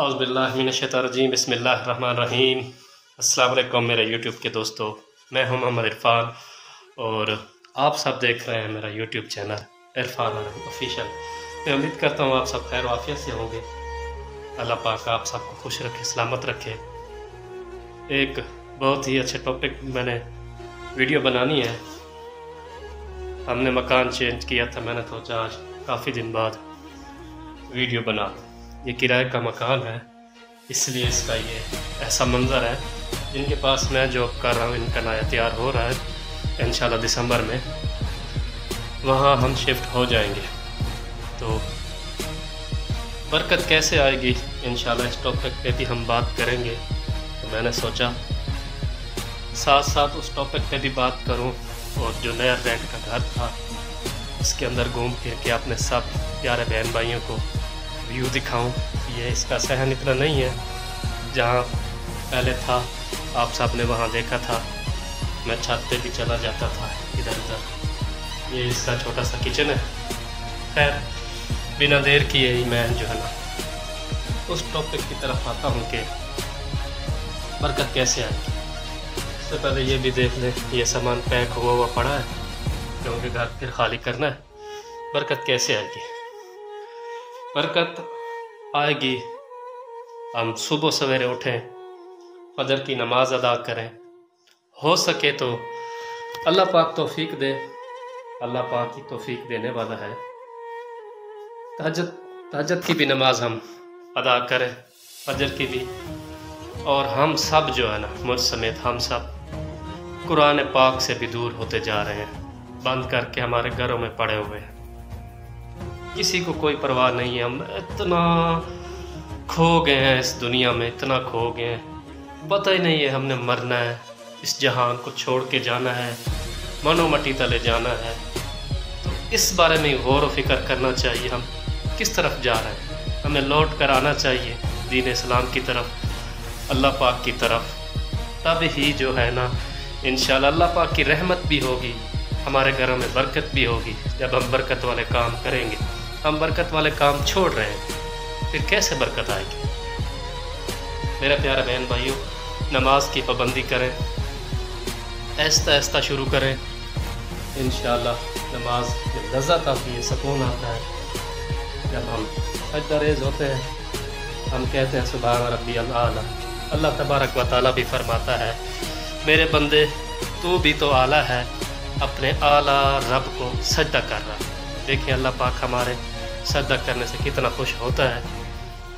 اعوذ باللہ من الشیطان الرجیم، بسم اللہ الرحمن الرحیم۔ السلام علیکم میرے یوٹیوب کے دوستو، میں ہوں محمد عرفان اور آپ سب دیکھ رہے ہیں میرا یوٹیوب چینل عرفان آفیشیل۔ میں امید کرتا ہوں آپ سب خیر و عافیت سے ہوں گے۔ اللہ پاک آپ سب کو خوش رکھے، سلامت رکھے۔ ایک بہت ہی اچھے ٹاپک میں نے ویڈیو بنانی ہے۔ ہم نے مکان چینج کیا تھا، میں نے سوچا آج کافی دن بعد ویڈیو بنا۔ یہ کرائے کا مکان ہے، اس لیے اس کا یہ ایسا منظر ہے۔ جن کے پاس میں جاب کر رہا ہوں ان کا نیا تیار ہو رہا ہے، انشاءاللہ دسمبر میں وہاں ہم شفٹ ہو جائیں گے۔ تو برکت کیسے آئے گی انشاءاللہ اس ٹاپک پہ بھی ہم بات کریں گے۔ تو میں نے سوچا ساتھ ساتھ اس ٹاپک پہ بھی بات کروں، اور جو نیا رینٹ کا گھر تھا اس کے اندر گھوم پھر کے اپنے سب پیارے بہن بھائیوں کو ویو دکھاؤں۔ یہ اس کا صحن اتنا نہیں ہے جہاں پہلے تھا، آپ سب نے وہاں دیکھا تھا، میں چھت پہ بھی چلا جاتا تھا ادھر ادھر۔ یہ اس کا چھوٹا سا کچن ہے۔ خیر بنا دیر کیے ہی میں جو ہے نا اس ٹاپک کی طرف آتا ہوں کہ برکت کیسے آئے گی۔ اس سے پہلے یہ بھی دیکھ لیں یہ سامان پیک ہوا پڑا ہے کیونکہ گھر پھر خالی کرنا ہے۔ برکت کیسے آئے گی؟ برکت آئے گی ہم صبح سویرے اٹھیں، فجر کی نماز ادا کریں، ہو سکے تو اللہ پاک توفیق دے، اللہ پاک کی توفیق دینے والا ہے۔ تہجد کی بھی نماز ہم ادا کریں، فجر کی بھی، اور ہم سب جو ہے نا مجھ سمیت ہم سب قرآن پاک سے بھی دور ہوتے جا رہے ہیں، بند کر کے ہمارے گھروں میں پڑے ہوئے ہیں۔ کسی کو کوئی پرواہ نہیں ہے، ہم اتنا کھو گئے ہیں اس دنیا میں، اتنا کھو گئے ہیں، پتہ ہی نہیں ہے ہم نے مرنا ہے، اس جہان کو چھوڑ کے جانا ہے، منو مٹی تلے جانا ہے۔ تو اس بارے میں غور و فکر کرنا چاہیے، ہم کس طرف جا رہے ہیں۔ ہمیں لوٹ کر آنا چاہیے دین اسلام کی طرف، اللہ پاک کی طرف، تب ہی جو ہے نا انشاءاللہ اللہ پاک کی رحمت بھی ہوگی، ہمارے گھروں میں برکت بھی ہوگی۔ جب ہم برکت والے کام کریں گے، ہم برکت والے کام چھوڑ رہے ہیں، پھر کیسے برکت آئے گی؟ میرے پیارے بہن بھائیوں، نماز کی پابندی کریں، آہستہ آہستہ شروع کریں، انشاءاللہ نماز میں لذت آتی ہے، سکون آتا ہے۔ جب ہم سجدہ ریز ہوتے ہیں، ہم کہتے ہیں سبحان ربی الاعلیٰ۔ اللہ تبارک و تعالیٰ بھی فرماتا ہے میرے بندے تو بھی تو اعلیٰ ہے، اپنے اعلیٰ رب کو سجدہ کر رہا ہے۔ دیکھیں اللہ پاک ہمارے سجدہ کرنے سے کتنا خوش ہوتا ہے۔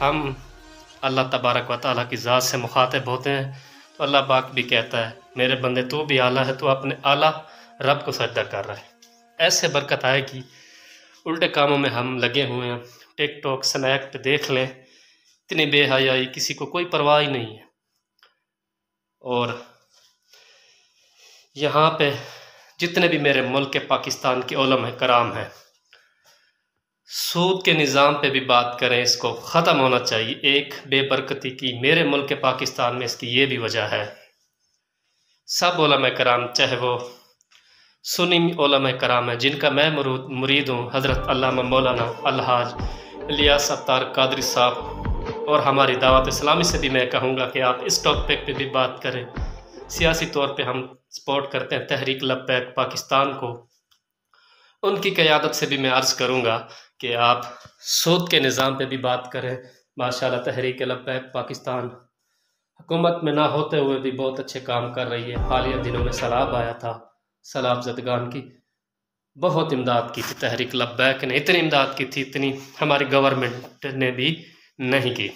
ہم اللہ تبارک و تعالیٰ کی ذات سے مخاطب ہوتے ہیں تو اللہ پاک بھی کہتا ہے میرے بندے تو بھی اعلیٰ ہے، تو اپنے اعلیٰ رب کو سجدہ کر رہا ہے۔ ایسے برکت آئے گی۔ الٹے کاموں میں ہم لگے ہوئے ہیں، ٹک ٹاک سنیک پہ دیکھ لیں، اتنی بے حیائی، کسی کو کوئی پرواہ ہی نہیں ہے۔ اور یہاں پہ جتنے بھی میرے ملک پاکستان کے علماء کرام ہیں، سود کے نظام پہ بھی بات کریں، اس کو ختم ہونا چاہیے۔ ایک بے برکتی کی میرے ملک پاکستان میں اس کی یہ بھی وجہ ہے۔ سب علماء کرام، چاہے وہ سنی علماء کرام ہیں جن کا میں مرید ہوں، حضرت علامہ مولانا الحاج الیاس ستار قادری صاحب، اور ہماری دعوت اسلامی سے بھی میں کہوں گا کہ آپ اس ٹاپک پہ بھی بات کریں۔ سیاسی طور پہ ہم سپورٹ کرتے ہیں تحریک لبیک پاکستان کو، ان کی قیادت سے بھی میں عرض کروں گا کہ آپ سود کے نظام پہ بھی بات کریں۔ ماشاءاللہ تحریک لبیک پاکستان حکومت میں نہ ہوتے ہوئے بھی بہت اچھے کام کر رہی ہے۔ حالیہ دنوں میں سیلاب آیا تھا، سیلاب زدگان کی بہت امداد کی تھی تحریک لبیک نے، اتنی امداد کی تھی اتنی ہماری گورنمنٹ نے بھی نہیں کی۔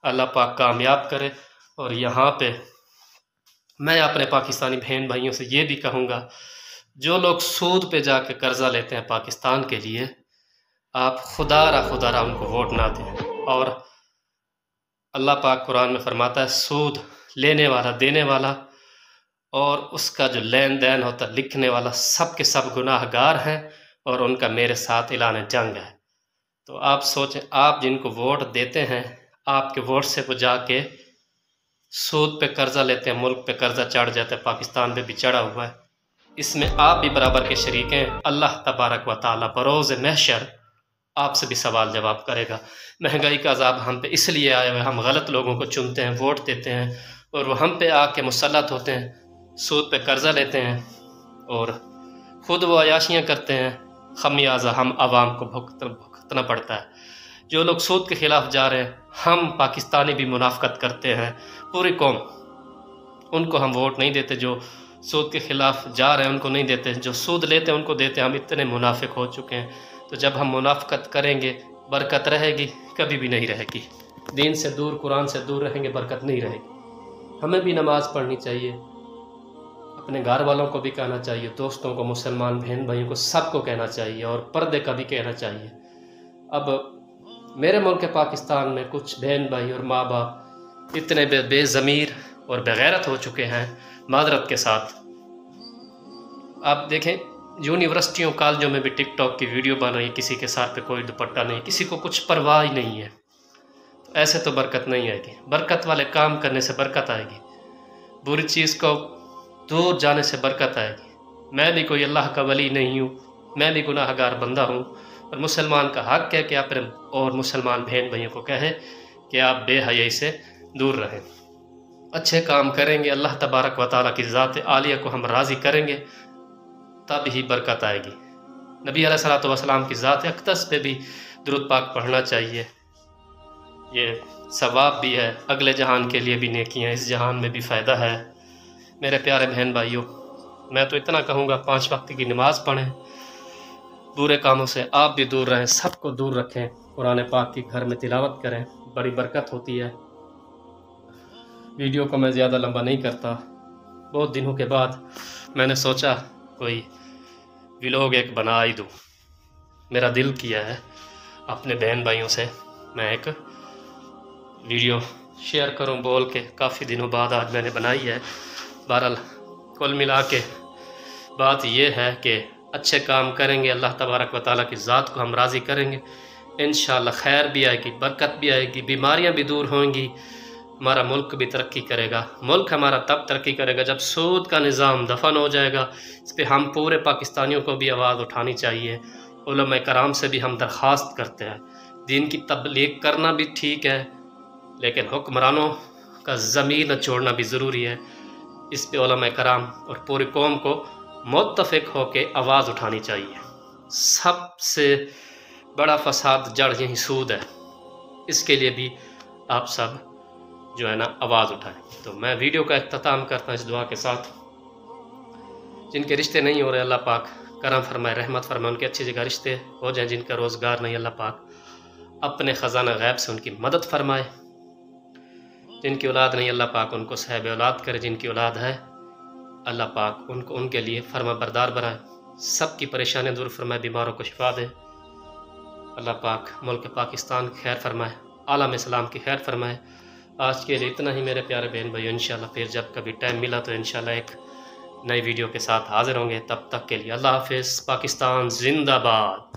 اللہ پاک کامیاب کرے۔ اور یہاں پہ میں اپنے پاکستانی بہن بھائیوں سے یہ بھی کہوں گا، جو لوگ سود پہ جا کے قرضہ لیتے ہیں پاکستان کے لیے، آپ خدا را ان کو ووٹ نہ دیں۔ اور اللہ پاک قرآن میں فرماتا ہے سود لینے والا، دینے والا، اور اس کا جو لین دین ہوتا ہے لکھنے والا، سب کے سب گناہ گار ہیں، اور ان کا میرے ساتھ اعلان جنگ ہے۔ تو آپ سوچیں، آپ جن کو ووٹ دیتے ہیں، آپ کے ووٹ سے وہ جا کے سود پہ قرضہ لیتے ہیں، ملک پہ قرضہ چڑھ جاتا ہے، پاکستان پہ بھی چڑھا ہوا ہے۔ اس میں آپ بھی برابر کے شریک ہیں۔ اللہ تبارک و تعالیٰ بروز محشر آپ سے بھی سوال جواب کرے گا۔ مہنگائی کا عذاب ہم پہ اس لیے آیا ہوا ہے، ہم غلط لوگوں کو چنتے ہیں، ووٹ دیتے ہیں، اور وہ ہم پہ آ کے مسلط ہوتے ہیں، سود پہ قرضہ لیتے ہیں اور خود وہ عیاشیاں کرتے ہیں، خمیازہ ہم عوام کو بھگتنا پڑتا ہے۔ جو لوگ سود کے خلاف جا رہے ہیں، ہم پاکستانی بھی منافقت کرتے ہیں، پوری قوم، ان کو ہم ووٹ نہیں دیتے، جو سود کے خلاف جا رہے ہیں ان کو نہیں دیتے، جو سود لیتے ہیں ان کو دیتے ہیں۔ ہم اتنے منافق ہو چکے ہیں، تو جب ہم منافقت کریں گے برکت رہے گی؟ کبھی بھی نہیں رہے گی۔ دین سے دور، قرآن سے دور رہیں گے، برکت نہیں رہے گی۔ ہمیں بھی نماز پڑھنی چاہیے، اپنے گھر والوں کو بھی کہنا چاہیے، دوستوں کو، مسلمان بہن بھائیوں کو، سب کو کہنا چاہیے، اور پردے کا بھی کہنا چاہیے۔ اب میرے ملک پاکستان میں کچھ بہن بھائی اور ماں باپ اتنے بے ضمیر اور بغیرت ہو چکے ہیں، معذرت کے ساتھ۔ آپ دیکھیں یونیورسٹیوں کالجوں میں بھی ٹک ٹاک کی ویڈیو بن رہی ہے، کسی کے ساتھ پہ کوئی دوپٹہ نہیں، کسی کو کچھ پرواہ ہی نہیں ہے۔ تو ایسے تو برکت نہیں آئے گی۔ برکت والے کام کرنے سے برکت آئے گی، بری چیز کو دور جانے سے برکت آئے گی۔ میں بھی کوئی اللہ کا ولی نہیں ہوں، میں بھی گناہ گار بندہ ہوں، اور مسلمان کا حق ہے کہ اپنے اور مسلمان بہن بھائیوں کو کہے کہ آپ بے حیائی سے دور رہیں، اچھے کام کریں گے، اللہ تبارک و تعالیٰ کی ذات عالیہ کو ہم راضی کریں گے، تب ہی برکت آئے گی۔ نبی علیہ السلام کی ذات اقدس پہ بھی درود پاک پڑھنا چاہیے، یہ ثواب بھی ہے، اگلے جہان کے لیے بھی نیکیاں، اس جہان میں بھی فائدہ ہے۔ میرے پیارے بہن بھائیوں، میں تو اتنا کہوں گا 5 وقت کی نماز پڑھیں، برے کاموں سے آپ بھی دور رہیں، سب کو دور رکھیں، قرآن پاک کی گھر میں تلاوت کریں، بڑی برکت ہوتی ہے۔ ویڈیو کو میں زیادہ لمبا نہیں کرتا، بہت دنوں کے بعد میں نے سوچا کوئی ولاگ ایک بنا ہی دوں، میرا دل کیا ہے اپنے بہن بھائیوں سے میں ایک ویڈیو شیئر کروں بول کے، کافی دنوں بعد آج میں نے بنائی ہے۔ بہرحال کل ملا کے بات یہ ہے کہ اچھے کام کریں گے، اللہ تبارک و تعالیٰ کی ذات کو ہم راضی کریں گے، انشاءاللہ خیر بھی آئے گی، برکت بھی آئے گی، بیماریاں بھی دور ہوں گی، ہمارا ملک بھی ترقی کرے گا۔ ملک ہمارا تب ترقی کرے گا جب سود کا نظام دفن ہو جائے گا۔ اس پہ ہم پورے پاکستانیوں کو بھی آواز اٹھانی چاہیے، علماء کرام سے بھی ہم درخواست کرتے ہیں۔ دین کی تبلیغ کرنا بھی ٹھیک ہے، لیکن حکمرانوں کا ضمیر نہ چھوڑنا بھی ضروری ہے۔ اس پہ علماء کرام اور پوری قوم کو متفق ہو کے آواز اٹھانی چاہیے۔ سب سے بڑا فساد جڑ یہی سود ہے، اس کے لیے بھی آپ سب جو ہے نا آواز اٹھائیں۔ تو میں ویڈیو کا اختتام کرتا ہوں اس دعا کے ساتھ، جن کے رشتے نہیں ہو رہے اللہ پاک کرم فرمائے، رحمت فرمائے، ان کے اچھی جگہ رشتے ہو جائیں۔ جن کا روزگار نہیں اللہ پاک اپنے خزانہ غیب سے ان کی مدد فرمائے۔ جن کی اولاد نہیں اللہ پاک ان کو صاحب اولاد کرے، جن کی اولاد ہے اللہ پاک ان کو ان کے لیے فرما بردار بنائے، سب کی پریشانیاں دور فرمائے، بیماروں کو شفا دے۔ اللہ پاک ملک پاکستان کی خیر فرمائے، عالم اسلام کی خیر فرمائے۔ آج کے لیے اتنا ہی میرے پیارے بہن بھائیو، انشاءاللہ پھر جب کبھی ٹائم ملا تو انشاءاللہ ایک نئی ویڈیو کے ساتھ حاضر ہوں گے۔ تب تک کے لیے اللہ حافظ۔ پاکستان زندہ باد۔